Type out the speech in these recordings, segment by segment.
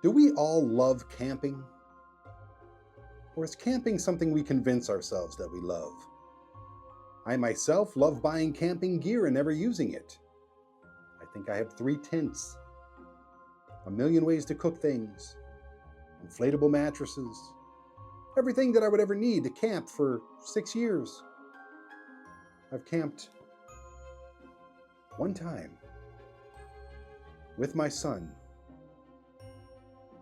Do we all love camping? Or is camping something we convince ourselves that we love? I myself love buying camping gear and never using it. I think I have 3 tents, a million ways to cook things, inflatable mattresses, everything that I would ever need to camp for 6 years. I've camped one time with my son,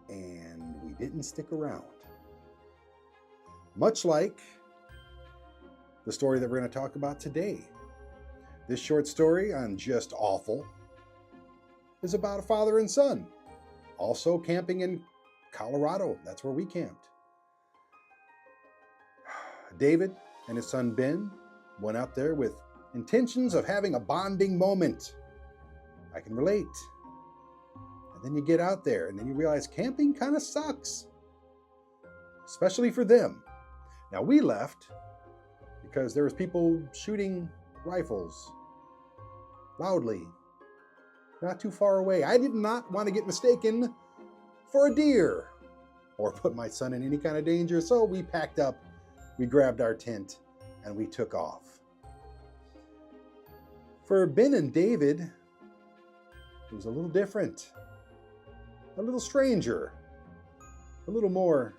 and we didn't stick around. Much like the story that we're going to talk about today. This short story on Just Awful is about a father and son, also camping in Colorado. That's where we camped. David and his son Ben went out there with intentions of having a bonding moment. I can relate. And then you get out there and then you realize camping kind of sucks, especially for them. Now we left because there was people shooting rifles loudly, not too far away. I did not want to get mistaken for a deer or put my son in any kind of danger, so we packed up, we grabbed our tent, and we took off. For Ben and David, it was a little different, a little stranger, a little more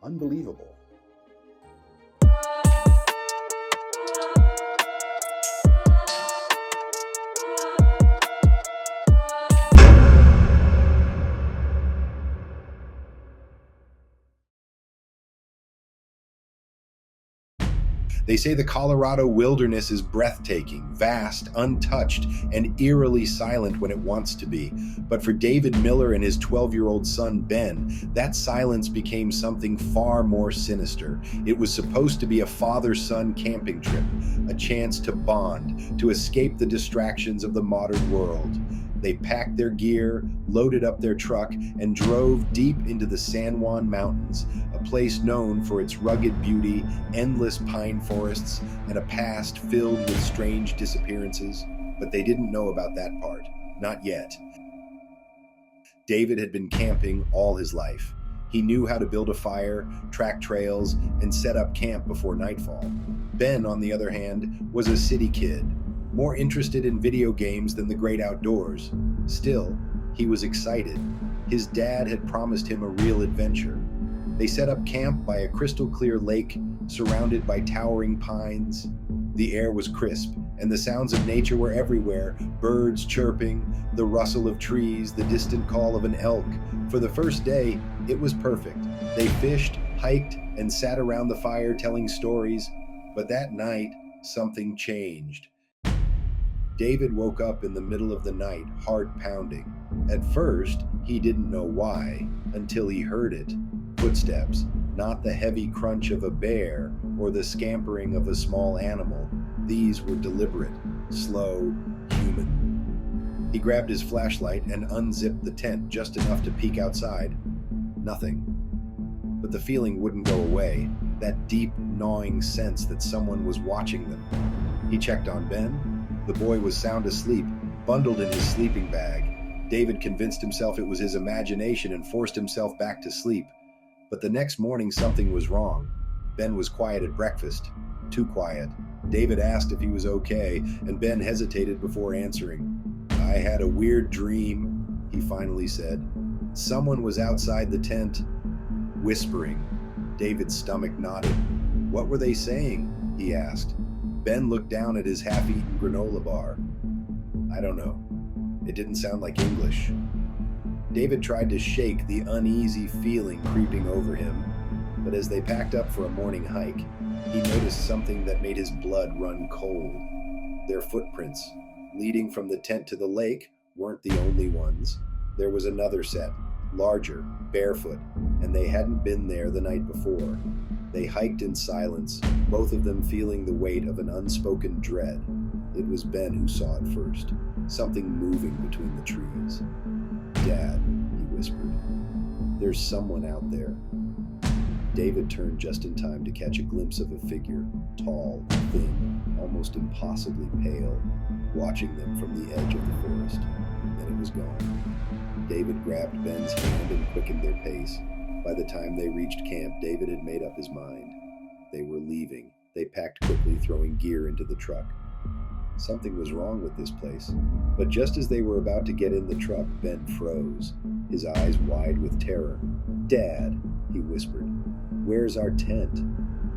unbelievable. They say the Colorado wilderness is breathtaking, vast, untouched, and eerily silent when it wants to be. But for David Miller and his 12-year-old son Ben, that silence became something far more sinister. It was supposed to be a father-son camping trip, a chance to bond, to escape the distractions of the modern world. They packed their gear, loaded up their truck, and drove deep into the San Juan Mountains, a place known for its rugged beauty, endless pine forests, and a past filled with strange disappearances. But they didn't know about that part. Not yet. David had been camping all his life. He knew how to build a fire, track trails, and set up camp before nightfall. Ben, on the other hand, was a city kid, more interested in video games than the great outdoors. Still, he was excited. His dad had promised him a real adventure. They set up camp by a crystal-clear lake surrounded by towering pines. The air was crisp, and the sounds of nature were everywhere, birds chirping, the rustle of trees, the distant call of an elk. For the first day, it was perfect. They fished, hiked, and sat around the fire telling stories. But that night, something changed. David woke up in the middle of the night, heart pounding. At first, he didn't know why, until he heard it. Footsteps, not the heavy crunch of a bear or the scampering of a small animal. These were deliberate, slow, human. He grabbed his flashlight and unzipped the tent just enough to peek outside. Nothing. But the feeling wouldn't go away, that deep, gnawing sense that someone was watching them. He checked on Ben. The boy was sound asleep, bundled in his sleeping bag. David convinced himself it was his imagination and forced himself back to sleep. But the next morning something was wrong. Ben was quiet at breakfast. Too quiet. David asked if he was okay, and Ben hesitated before answering. "I had a weird dream," he finally said. Someone was outside the tent, whispering. David's stomach knotted. "What were they saying?" he asked. Ben looked down at his half-eaten granola bar. "I don't know. It didn't sound like English." David tried to shake the uneasy feeling creeping over him, but as they packed up for a morning hike, he noticed something that made his blood run cold. Their footprints, leading from the tent to the lake, weren't the only ones. There was another set, larger, barefoot, and they hadn't been there the night before. They hiked in silence, both of them feeling the weight of an unspoken dread. It was Ben who saw it first, something moving between the trees. "Dad," he whispered, "there's someone out there." David turned just in time to catch a glimpse of a figure, tall, thin, almost impossibly pale, watching them from the edge of the forest. Then it was gone. David grabbed Ben's hand and quickened their pace. By the time they reached camp, David had made up his mind. They were leaving. They packed quickly, throwing gear into the truck. Something was wrong with this place. But just as they were about to get in the truck, Ben froze, his eyes wide with terror. "Dad," he whispered, "where's our tent?"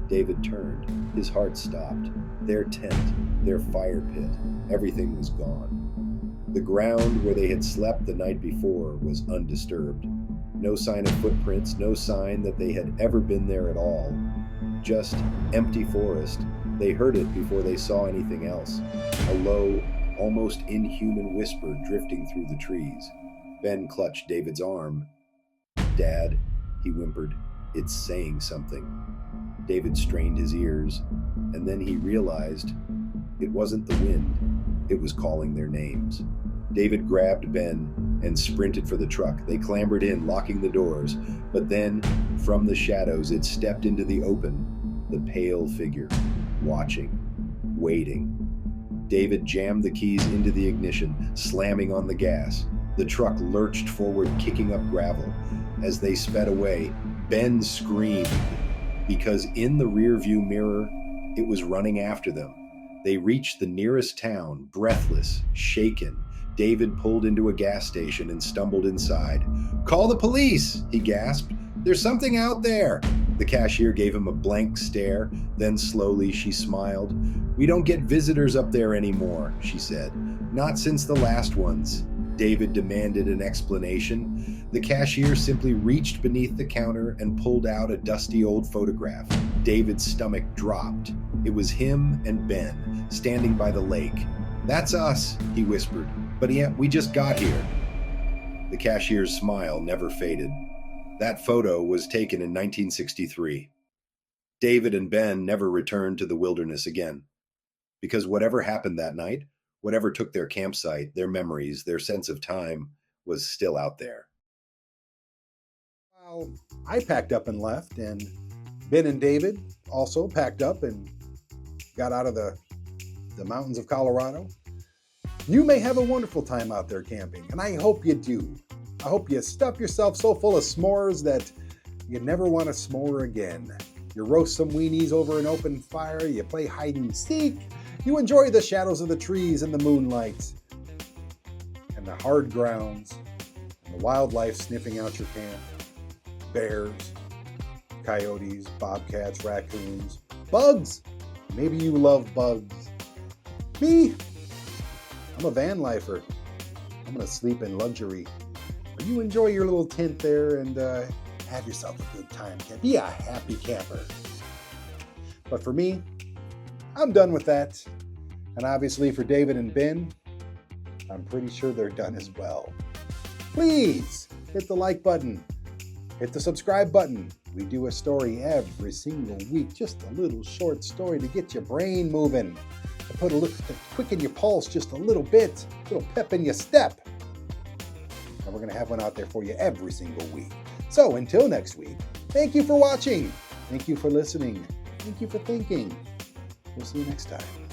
David turned. His heart stopped. Their tent, their fire pit, everything was gone. The ground where they had slept the night before was undisturbed. No sign of footprints, no sign that they had ever been there at all. Just empty forest. They heard it before they saw anything else. A low, almost inhuman whisper drifting through the trees. Ben clutched David's arm. "Dad," he whimpered, "it's saying something." David strained his ears, and then he realized it wasn't the wind. It was calling their names. David grabbed Ben and sprinted for the truck. They clambered in, locking the doors. But then, from the shadows, it stepped into the open. The pale figure, watching, waiting. David jammed the keys into the ignition, slamming on the gas. The truck lurched forward, kicking up gravel. As they sped away, Ben screamed, because in the rearview mirror, it was running after them. They reached the nearest town, breathless, shaken. David pulled into a gas station and stumbled inside. "Call the police," he gasped. "There's something out there." The cashier gave him a blank stare. Then slowly she smiled. "We don't get visitors up there anymore," she said. "Not since the last ones." David demanded an explanation. The cashier simply reached beneath the counter and pulled out a dusty old photograph. David's stomach dropped. It was him and Ben, standing by the lake. "That's us," he whispered. "But yeah, we just got here." The cashier's smile never faded. That photo was taken in 1963. David and Ben never returned to the wilderness again. Because whatever happened that night, whatever took their campsite, their memories, their sense of time, was still out there. Well, I packed up and left, and Ben and David also packed up and got out of the mountains of Colorado. You may have a wonderful time out there camping, and I hope you do. I hope you stuff yourself so full of s'mores that you never want to s'more again. You roast some weenies over an open fire, you play hide and seek, you enjoy the shadows of the trees and the moonlight, and the hard grounds, and the wildlife sniffing out your camp. Bears, coyotes, bobcats, raccoons, bugs. Maybe you love bugs. Me, I'm a van lifer. I'm going to sleep in luxury. But you enjoy your little tent there and have yourself a good time. Be a happy camper. But for me, I'm done with that. And obviously for David and Ben, I'm pretty sure they're done as well. Please hit the like button. Hit the subscribe button. We do a story every single week. Just a little short story to get your brain moving. To put a little, to quicken your pulse just a little bit. A little pep in your step. And we're going to have one out there for you every single week. So until next week, thank you for watching. Thank you for listening. Thank you for thinking. We'll see you next time.